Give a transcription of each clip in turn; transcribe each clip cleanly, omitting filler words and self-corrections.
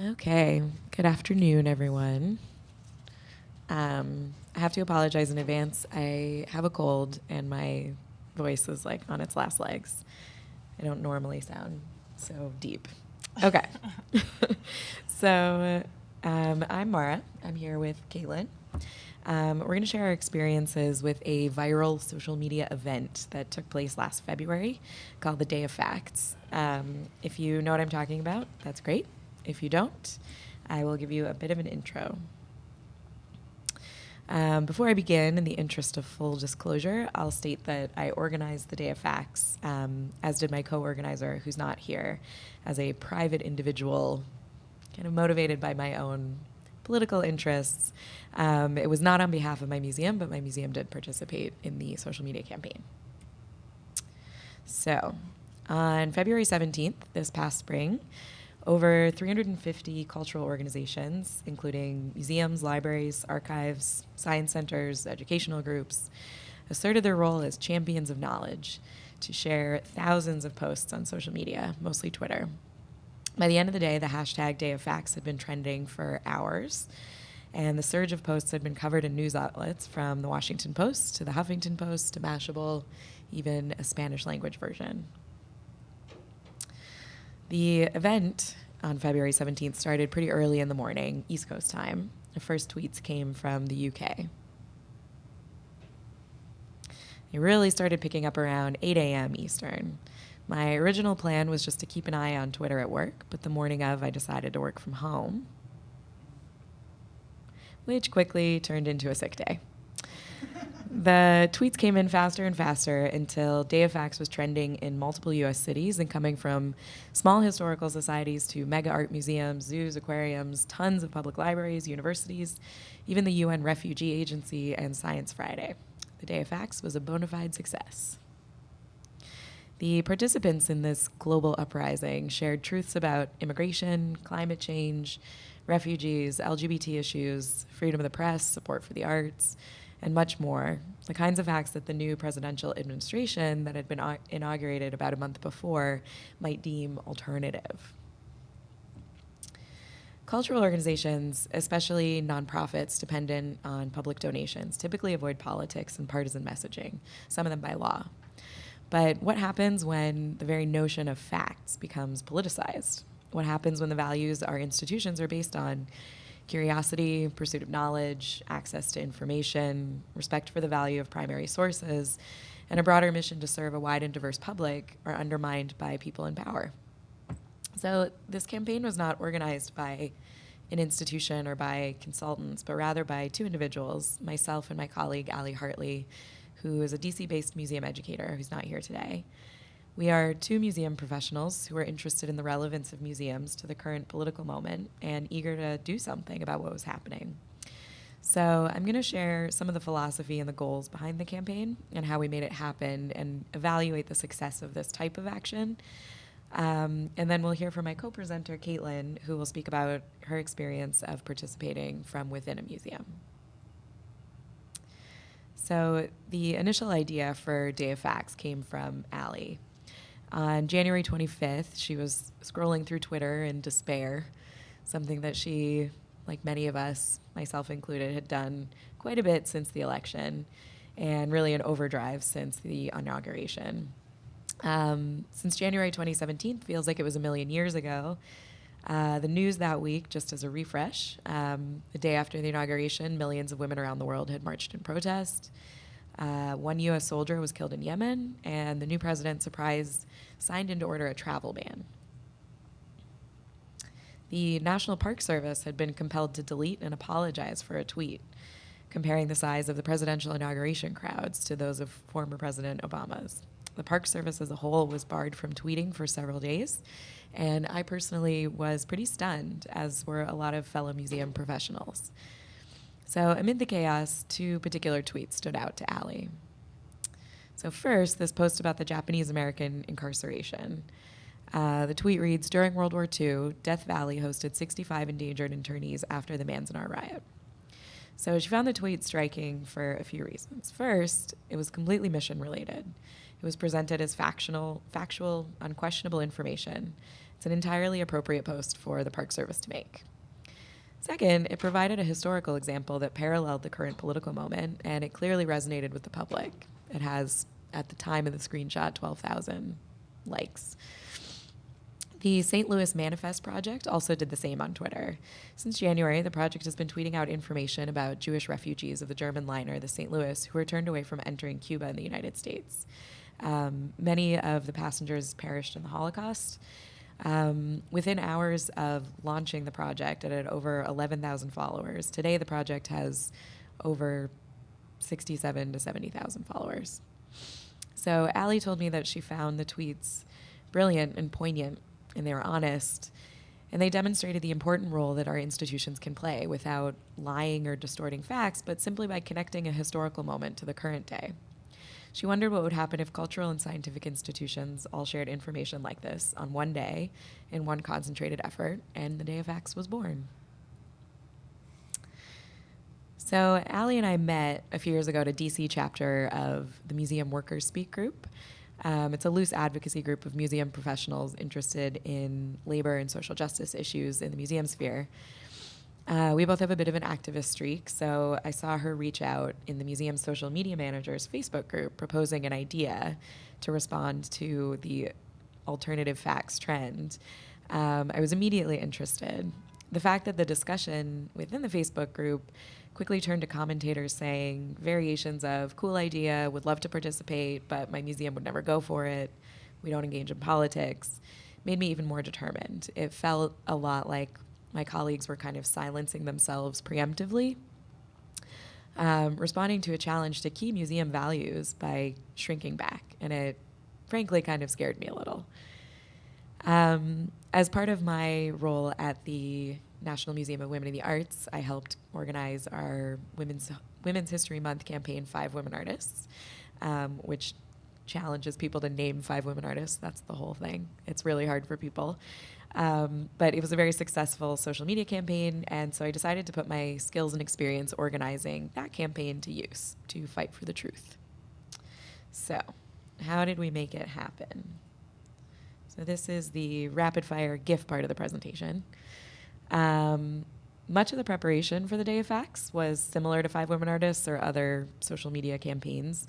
Okay, good afternoon, everyone. I have to apologize in advance. I have a cold and my voice is like on its last legs. I don't normally sound so deep. Okay. I'm Mara. I'm here with Caitlin. We're going to share our experiences with a viral social media event that took place last February called the Day of Facts. If you know what I'm talking about, that's great. If you don't, I will give you a bit of an intro. Before I begin, in the interest of full disclosure, I'll state that I organized the Day of Facts, as did my co-organizer, who's not here, as a private individual, kind of motivated by my own political interests. It was not on behalf of my museum, but my museum did participate in the social media campaign. So, on February 17th, this past spring, over 350 cultural organizations, including museums, libraries, archives, science centers, educational groups, asserted their role as champions of knowledge to share thousands of posts on social media, mostly Twitter. By the end of the day, the hashtag Day of Facts had been trending for hours, and the surge of posts had been covered in news outlets from the Washington Post to the Huffington Post to Mashable, even a Spanish language version. The event on February 17th started pretty early in the morning, East Coast time. The first tweets came from the UK. They really started picking up around 8 a.m. Eastern. My original plan was just to keep an eye on Twitter at work, but the morning of, I decided to work from home, which quickly turned into a sick day. The tweets came in faster and faster until Day of Facts was trending in multiple U.S. cities and coming from small historical societies to mega art museums, zoos, aquariums, tons of public libraries, universities, even the UN Refugee Agency, and Science Friday. The Day of Facts was a bona fide success. The participants in this global uprising shared truths about immigration, climate change, refugees, LGBT issues, freedom of the press, support for the arts, and much more, the kinds of facts that the new presidential administration that had been inaugurated about a month before might deem alternative. Cultural organizations, especially nonprofits dependent on public donations, typically avoid politics and partisan messaging, some of them by law. But what happens when the very notion of facts becomes politicized? What happens when the values our institutions are based on? Curiosity, pursuit of knowledge, access to information, respect for the value of primary sources, and a broader mission to serve a wide and diverse public are undermined by people in power. So this campaign was not organized by an institution or by consultants, but rather by two individuals, myself and my colleague, Allie Hartley, who is a DC-based museum educator who's not here today. We are two museum professionals who are interested in the relevance of museums to the current political moment and eager to do something about what was happening. So I'm going to share some of the philosophy and the goals behind the campaign and how we made it happen and evaluate the success of this type of action. And then we'll hear from my co-presenter, Caitlin, who will speak about her experience of participating from within a museum. So the initial idea for Day of Facts came from Allie. On January 25th, she was scrolling through Twitter in despair, something that she, like many of us, myself included, had done quite a bit since the election, and really in overdrive since the inauguration. Since January 2017 feels like it was a million years ago. The news that week, just as a refresh, the day after the inauguration, millions of women around the world had marched in protest. One U.S. soldier was killed in Yemen, and the new president, surprise, signed into order a travel ban. The National Park Service had been compelled to delete and apologize for a tweet, comparing the size of the presidential inauguration crowds to those of former President Obama's. The Park Service as a whole was barred from tweeting for several days, and I personally was pretty stunned, as were a lot of fellow museum professionals. So amid the chaos, two particular tweets stood out to Allie. So first, this post about the Japanese-American incarceration. The tweet reads, during World War II, Death Valley hosted 65 endangered internees after the Manzanar riot. So she found the tweet striking for a few reasons. First, it was completely mission-related. It was presented as factual, unquestionable information It's an entirely appropriate post for the Park Service to make. Second, it provided a historical example that paralleled the current political moment, and it clearly resonated with the public. It has, at the time of the screenshot, 12,000 likes. The St. Louis Manifest Project also did the same on Twitter. Since January, the project has been tweeting out information about Jewish refugees of the German liner, the St. Louis, who were turned away from entering Cuba in the United States. Many of the passengers perished in the Holocaust. Within hours of launching the project, it had over 11,000 followers. Today, the project has over 67 to 70,000 followers. So Allie told me that she found the tweets brilliant and poignant, and they were honest, and they demonstrated the important role that our institutions can play without lying or distorting facts, but simply by connecting a historical moment to the current day. She wondered what would happen if cultural and scientific institutions all shared information like this on one day in one concentrated effort, and the Day of Facts was born. So Allie and I met a few years ago at a DC chapter of the Museum Workers Speak group. It's a loose advocacy group of museum professionals interested in labor and social justice issues in the museum sphere. We both have a bit of an activist streak, so I saw her reach out in the museum's social media manager's Facebook group proposing an idea to respond to the alternative facts trend. I was immediately interested. The fact that the discussion within the Facebook group quickly turned to commentators saying variations of cool idea, would love to participate, but my museum would never go for it, we don't engage in politics, made me even more determined. It felt a lot like my colleagues were kind of silencing themselves preemptively, responding to a challenge to key museum values by shrinking back, and it frankly kind of scared me a little. As part of my role at the National Museum of Women in the Arts, I helped organize our Women's History Month campaign, 5 Women Artists, which challenges people to name 5 women artists. That's the whole thing. It's really hard for people. But it was a very successful social media campaign, and so I decided to put my skills and experience organizing that campaign to use to fight for the truth. So, how did we make it happen? So this is the rapid-fire GIF part of the presentation. Much of the preparation for the Day of Facts was similar to 5 Women Artists or other social media campaigns,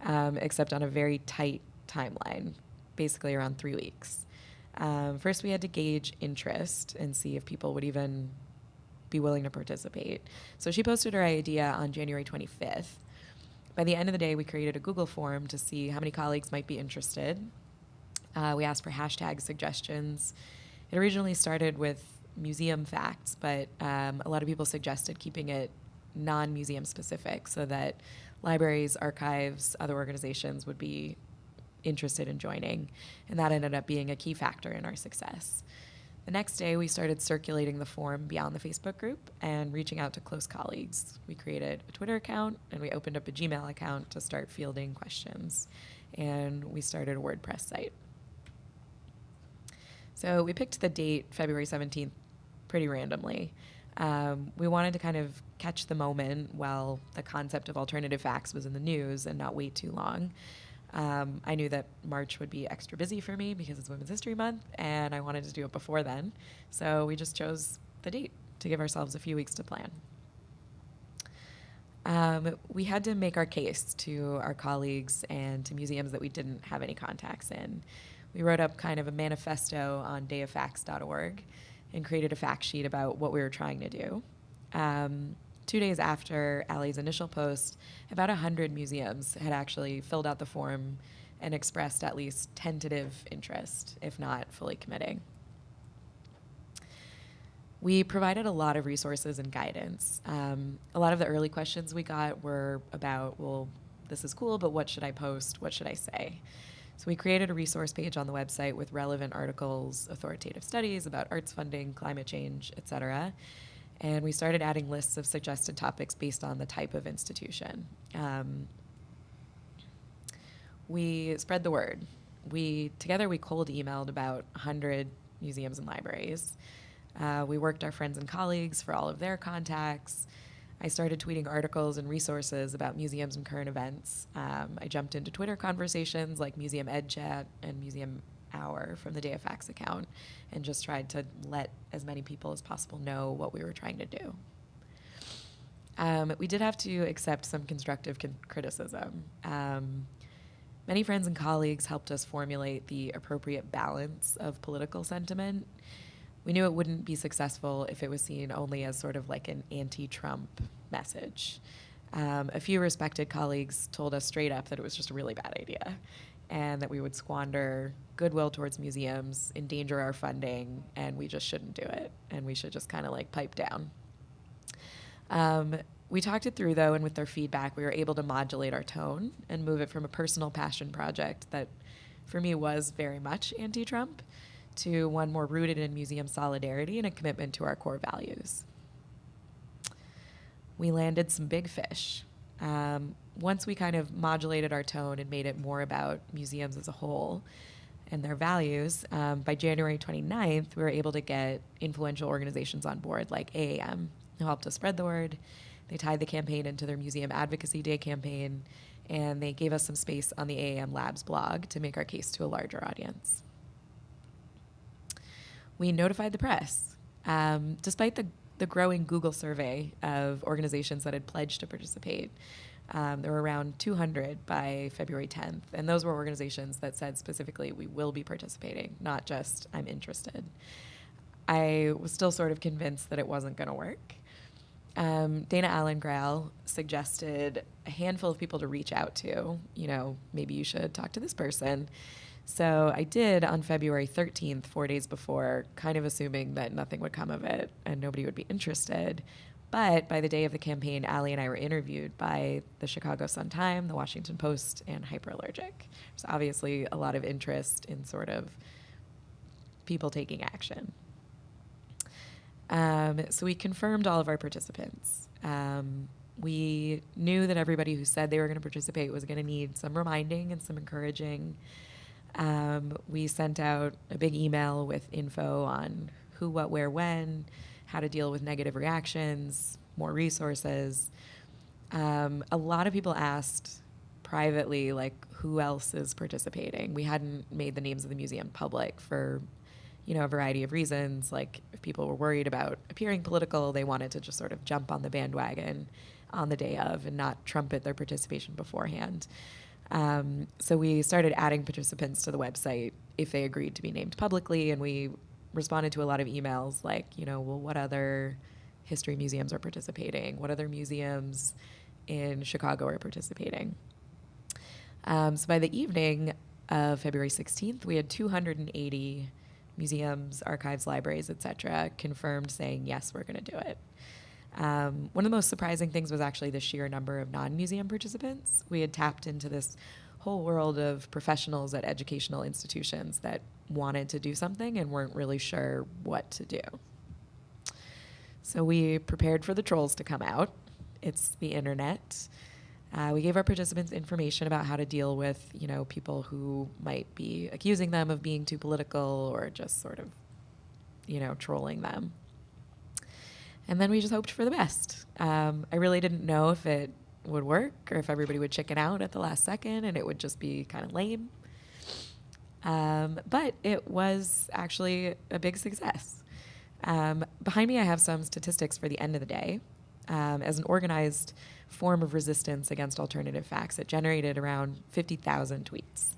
except on a very tight timeline, basically around 3 weeks. First, we had to gauge interest and see if people would even be willing to participate. So she posted her idea on January 25th. By the end of the day, we created a Google form to see how many colleagues might be interested. We asked for hashtag suggestions. It originally started with museum facts, but a lot of people suggested keeping it non-museum specific so that libraries, archives, other organizations would be interested in joining, and that ended up being a key factor in our success. The next day, we started circulating the form beyond the Facebook group and reaching out to close colleagues. We created a Twitter account, and we opened up a Gmail account to start fielding questions, and we started a WordPress site. So we picked the date, February 17th, pretty randomly. We wanted to kind of catch the moment while the concept of alternative facts was in the news and not wait too long. I knew that March would be extra busy for me because it's Women's History Month, and I wanted to do it before then. So we just chose the date to give ourselves a few weeks to plan. We had to make our case to our colleagues and to museums that we didn't have any contacts in. We wrote up kind of a manifesto on dayoffacts.org and created a fact sheet about what we were trying to do. 2 days after Allie's initial post, about 100 museums had actually filled out the form and expressed at least tentative interest, if not fully committing. We provided a lot of resources and guidance. A lot of the early questions we got were about, well, this is cool, but what should I post? What should I say? So we created a resource page on the website with relevant articles, authoritative studies about arts funding, climate change, et cetera. And we started adding lists of suggested topics based on the type of institution. We spread the word. Together we cold emailed about 100 museums and libraries. We worked our friends and colleagues for all of their contacts. I started tweeting articles and resources about museums and current events. I jumped into Twitter conversations like Museum Ed Chat and Museum hour from the DFX account and just tried to let as many people as possible know what we were trying to do. We did have to accept some constructive criticism. Many friends and colleagues helped us formulate the appropriate balance of political sentiment. We knew it wouldn't be successful if it was seen only as sort of like an anti-Trump message. A few respected colleagues told us straight up that it was just a really bad idea and that we would squander goodwill towards museums, endanger our funding, and we just shouldn't do it, and we should just kind of like pipe down. We talked it through, though, and with their feedback, we were able to modulate our tone and move it from a personal passion project that, for me, was very much anti-Trump to one more rooted in museum solidarity and a commitment to our core values. We landed some big fish. Once we kind of modulated our tone and made it more about museums as a whole and their values, by January 29th, we were able to get influential organizations on board like AAM, who helped us spread the word. They tied the campaign into their Museum Advocacy Day campaign, and they gave us some space on the AAM Labs blog to make our case to a larger audience. We notified the press. Despite the growing Google survey of organizations that had pledged to participate, there were around 200 by February 10th, and those were organizations that said specifically, we will be participating, not just, I'm interested. I was still sort of convinced that it wasn't going to work. Dana Allen-Grail suggested a handful of people to reach out to. You know, maybe you should talk to this person. So I did on February 13th, 4 days before, kind of assuming that nothing would come of it and nobody would be interested. But by the day of the campaign, Allie and I were interviewed by the Chicago Sun-Times, the Washington Post, and Hyperallergic. There's obviously a lot of interest in sort of people taking action. So we confirmed all of our participants. We knew that everybody who said they were going to participate was going to need some reminding and some encouraging. We sent out a big email with info on who, what, where, when, how to deal with negative reactions, more resources. A lot of people asked privately, like, who else is participating? We hadn't made the names of the museum public for a variety of reasons. Like, if people were worried about appearing political, they wanted to just sort of jump on the bandwagon on the day of and not trumpet their participation beforehand. So we started adding participants to the website if they agreed to be named publicly, and we responded to a lot of emails like, well, what other history museums are participating? What other museums in Chicago are participating? So by the evening of February 16th, we had 280 museums, archives, libraries, etc., confirmed saying, yes, we're going to do it. One of the most surprising things was actually the sheer number of non-museum participants. We had tapped into this whole world of professionals at educational institutions that wanted to do something and weren't really sure what to do. So we prepared for the trolls to come out. It's the internet. We gave our participants information about how to deal with, people who might be accusing them of being too political or just sort of, trolling them. And then we just hoped for the best. I really didn't know if it would work or if everybody would chicken out at the last second and it would just be kind of lame. But it was actually a big success. Behind me, I have some statistics for the end of the day. As an organized form of resistance against alternative facts, it generated around 50,000 tweets.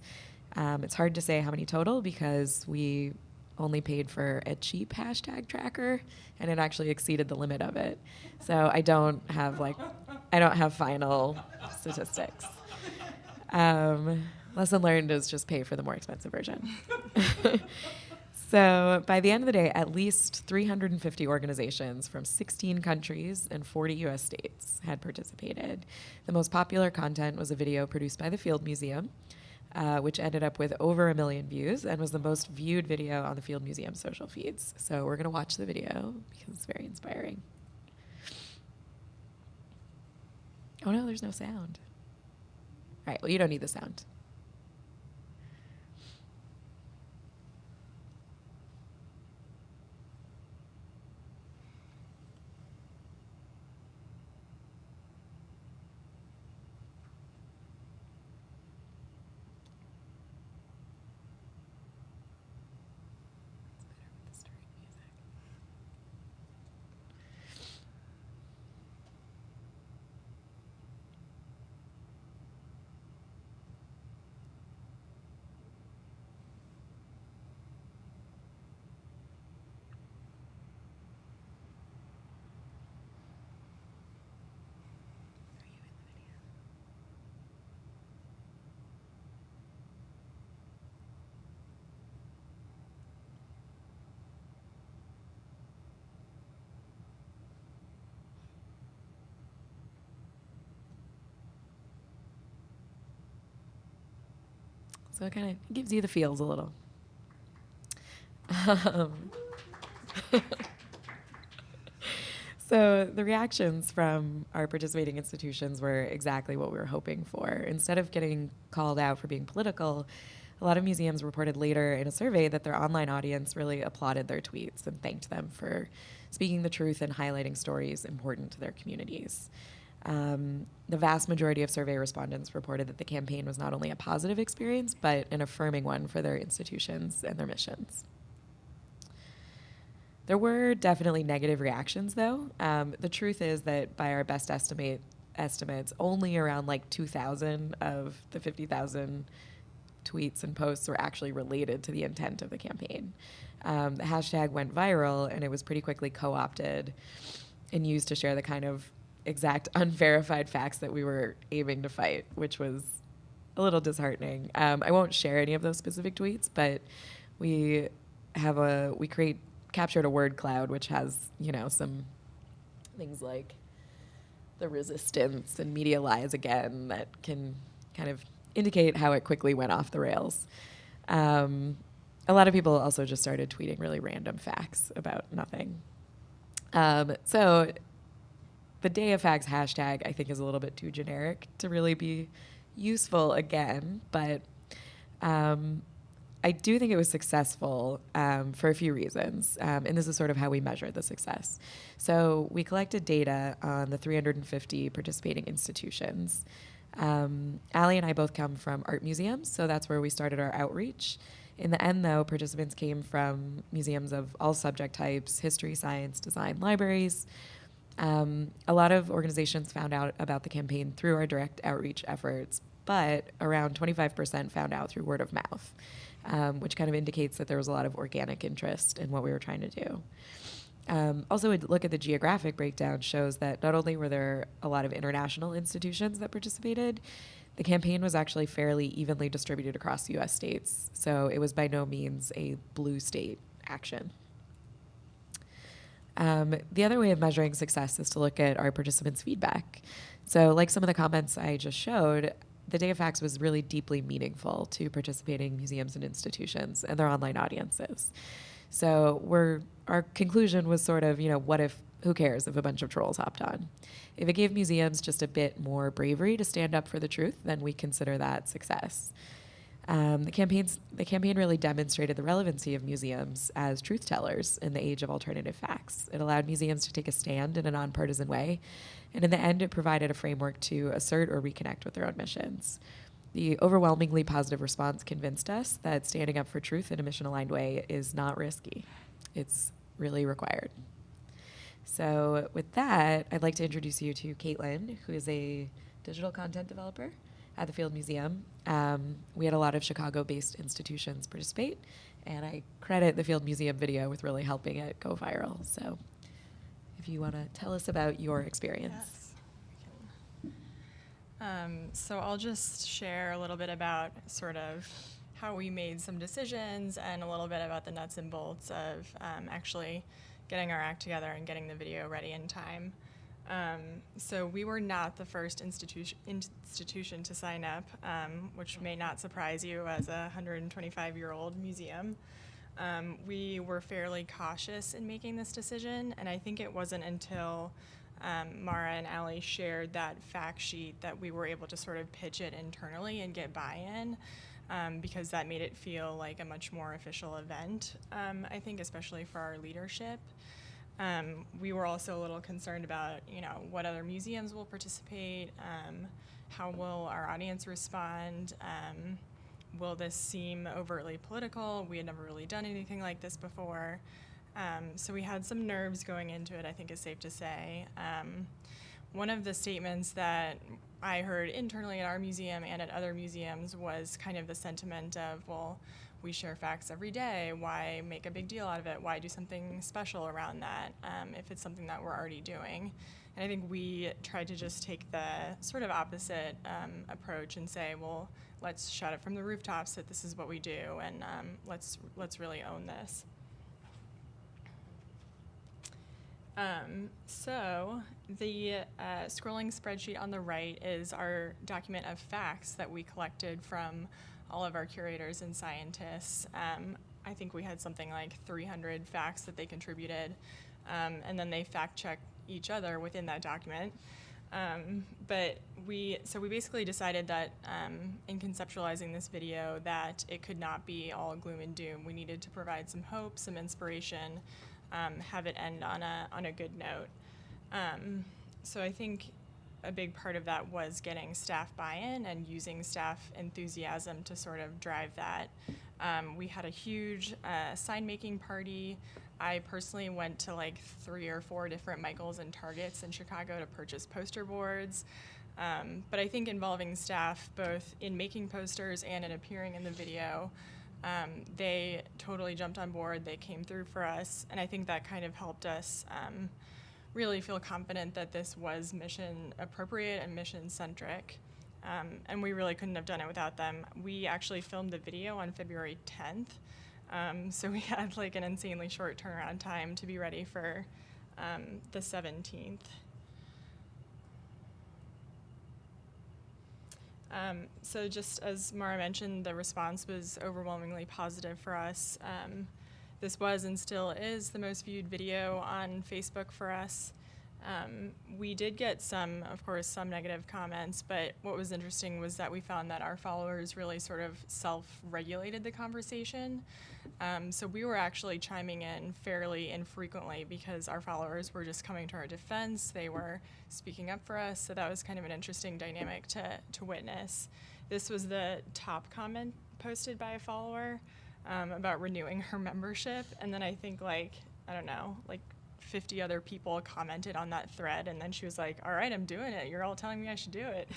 It's hard to say how many total because we only paid for a cheap hashtag tracker and it actually exceeded the limit of it. So I don't have final statistics. Lesson learned is just pay for the more expensive version. So by the end of the day, at least 350 organizations from 16 countries and 40 U.S. states had participated. The most popular content was a video produced by the Field Museum, which ended up with over 1 million views and was the most viewed video on the Field Museum social feeds. So we're going to watch the video because it's very inspiring. Oh no, there's no sound. All right, well, you don't need the sound. So it kind of gives you the feels a little. Um, So the reactions from our participating institutions were exactly what we were hoping for. Instead of getting called out for being political, a lot of museums reported later in a survey that their online audience really applauded their tweets and thanked them for speaking the truth and highlighting stories important to their communities. The vast majority of survey respondents reported that the campaign was not only a positive experience, but an affirming one for their institutions and their missions. There were definitely negative reactions, though. The truth is that by our best estimates, only around like 2,000 of the 50,000 tweets and posts were actually related to the intent of the campaign. The hashtag went viral, and it was pretty quickly co-opted and used to share the kind of exact unverified facts that we were aiming to fight, which was a little disheartening. I won't share any of those specific tweets, but we captured a word cloud, which has, some things like the resistance and media lies again that can kind of indicate how it quickly went off the rails. A lot of people also just started tweeting really random facts about nothing. So the Day of Facts hashtag, I think, is a little bit too generic to really be useful again, but I do think it was successful for a few reasons, and this is sort of how we measured the success. So we collected data on the 350 participating institutions. Allie and I both come from art museums, so that's where we started our outreach. In the end, though, participants came from museums of all subject types: history, science, design, libraries. A lot of organizations found out about the campaign through our direct outreach efforts, but around 25% found out through word of mouth. Which kind of indicates that there was a lot of organic interest in what we were trying to do. Also, a look at the geographic breakdown shows that not only were there a lot of international institutions that participated, the campaign was actually fairly evenly distributed across U.S. states, so it was by no means a blue state action. The other way of measuring success is to look at our participants' feedback. So like some of the comments I just showed, the Day of Facts was really deeply meaningful to participating museums and institutions and their online audiences. So our conclusion was sort of, who cares if a bunch of trolls hopped on? If it gave museums just a bit more bravery to stand up for the truth, then we consider that success. The campaign really demonstrated the relevancy of museums as truth tellers in the age of alternative facts. It allowed museums to take a stand in a nonpartisan way, and in the end, it provided a framework to assert or reconnect with their own missions. The overwhelmingly positive response convinced us that standing up for truth in a mission-aligned way is not risky. It's really required. So with that, I'd like to introduce you to Caitlin, who is a digital content developer at the Field Museum. We had a lot of Chicago-based institutions participate, and I credit the Field Museum video with really helping it go viral. So if you want to tell us about your experience. Yes. So I'll just share a little bit about sort of how we made some decisions and a little bit about the nuts and bolts of actually getting our act together and getting the video ready in time. So we were not the first institution to sign up, which may not surprise you as a 125-year-old museum. We were fairly cautious in making this decision, and I think it wasn't until Mara and Allie shared that fact sheet that we were able to sort of pitch it internally and get buy-in, because that made it feel like a much more official event, I think, especially for our leadership. We were also a little concerned about, what other museums will participate, how will our audience respond, will this seem overtly political? We had never really done anything like this before. So we had some nerves going into it, I think is safe to say. One of the statements that I heard internally at our museum and at other museums was kind of the sentiment of, well, we share facts every day. Why make a big deal out of it? Why do something special around that if it's something that we're already doing? And I think we tried to just take the sort of opposite approach and say, well, let's shout it from the rooftops that this is what we do, and let's really own this. So the scrolling spreadsheet on the right is our document of facts that we collected from all of our curators and scientists. I think we had something like 300 facts that they contributed, and then they fact-check each other within that document. But we basically decided that in conceptualizing this video that it could not be all gloom and doom. We needed to provide some hope, some inspiration, have it end on a good note. So I think a big part of that was getting staff buy-in and using staff enthusiasm to sort of drive that. We had a huge sign-making party. I personally went to like 3 or 4 different Michaels and Targets in Chicago to purchase poster boards. But I think involving staff both in making posters and in appearing in the video, they totally jumped on board. They came through for us, and I think that kind of helped us really feel confident that this was mission appropriate and mission centric. And we really couldn't have done it without them. We actually filmed the video on February 10th. So we had like an insanely short turnaround time to be ready for the 17th. So just as Mara mentioned, the response was overwhelmingly positive for us. This was and still is the most viewed video on Facebook for us. We did get some negative comments, but what was interesting was that we found that our followers really sort of self-regulated the conversation. So we were actually chiming in fairly infrequently because our followers were just coming to our defense. They were speaking up for us, so that was kind of an interesting dynamic to witness. This was the top comment posted by a follower about renewing her membership, and then I think like 50 other people commented on that thread, and then she was like, all right, I'm doing it. You're all telling me I should do it.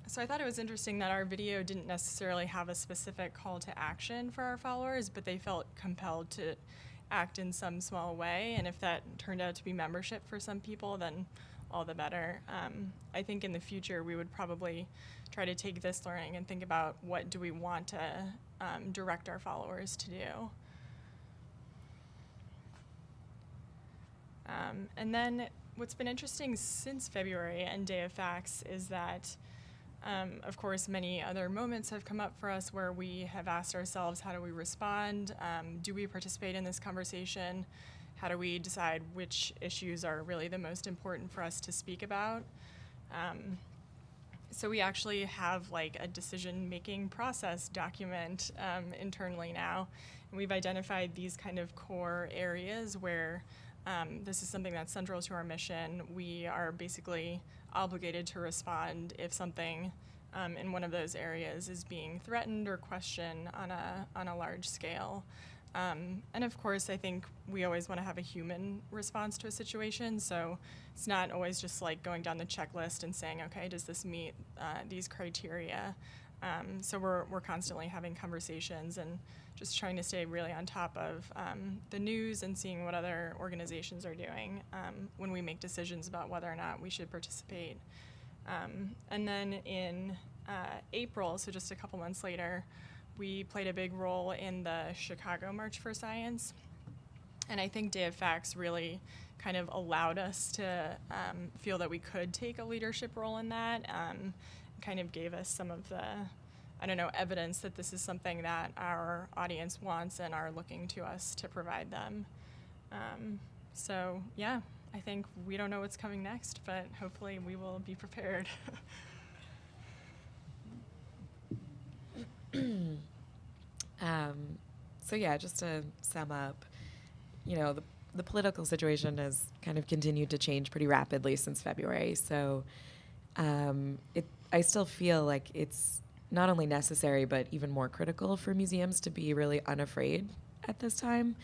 So I thought it was interesting that our video didn't necessarily have a specific call to action for our followers, but they felt compelled to act in some small way, and if that turned out to be membership for some people, then all the better. I think in the future we would probably try to take this learning and think about what do we want to direct our followers to do. And then what's been interesting since February and Day of Facts is that, of course, many other moments have come up for us where we have asked ourselves, how do we respond? Do we participate in this conversation? How do we decide which issues are really the most important for us to speak about? So we actually have like a decision-making process document internally now. And we've identified these kind of core areas where this is something that's central to our mission. We are basically obligated to respond if something in one of those areas is being threatened or questioned on a large scale. And of course, I think we always want to have a human response to a situation, so it's not always just like going down the checklist and saying, okay, does this meet these criteria? So we're constantly having conversations and just trying to stay really on top of the news and seeing what other organizations are doing when we make decisions about whether or not we should participate. And then in April, so just a couple months later, we played a big role in the Chicago March for Science. And I think Day of Facts really kind of allowed us to feel that we could take a leadership role in that, kind of gave us some of the, evidence that this is something that our audience wants and are looking to us to provide them. So yeah, I think we don't know what's coming next, but hopefully we will be prepared. So yeah, just to sum up, the political situation has kind of continued to change pretty rapidly since February. So I still feel like it's not only necessary, but even more critical for museums to be really unafraid at this time,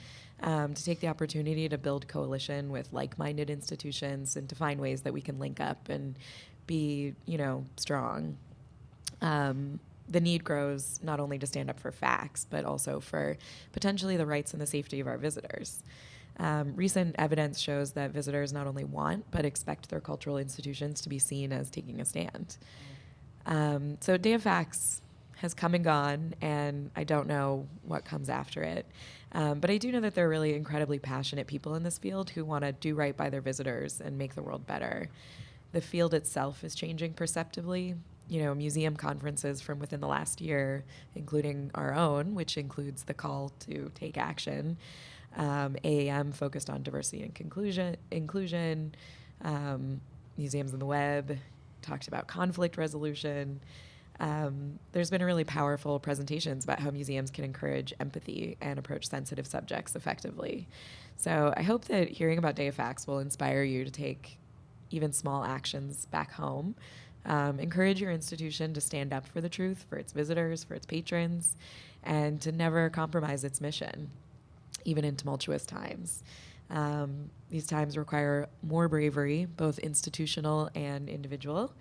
to take the opportunity to build coalition with like-minded institutions and to find ways that we can link up and be, strong. The need grows not only to stand up for facts, but also for potentially the rights and the safety of our visitors. Recent evidence shows that visitors not only want, but expect their cultural institutions to be seen as taking a stand. So Day of Facts has come and gone, and I don't know what comes after it. But I do know that there are really incredibly passionate people in this field who want to do right by their visitors and make the world better. The field itself is changing perceptibly. museum conferences from within the last year, including our own, which includes the call to take action. AAM focused on diversity and inclusion. Museums on the Web talked about conflict resolution. There's been really powerful presentations about how museums can encourage empathy and approach sensitive subjects effectively. So I hope that hearing about Day of Facts will inspire you to take even small actions back home. Encourage your institution to stand up for the truth, for its visitors, for its patrons, and to never compromise its mission, even in tumultuous times. These times require more bravery, both institutional and individual,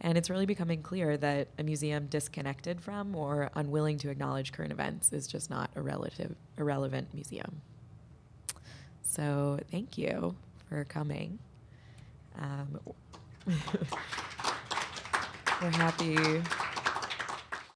and it's really becoming clear that a museum disconnected from or unwilling to acknowledge current events is just not a relevant museum. So thank you for coming. We're happy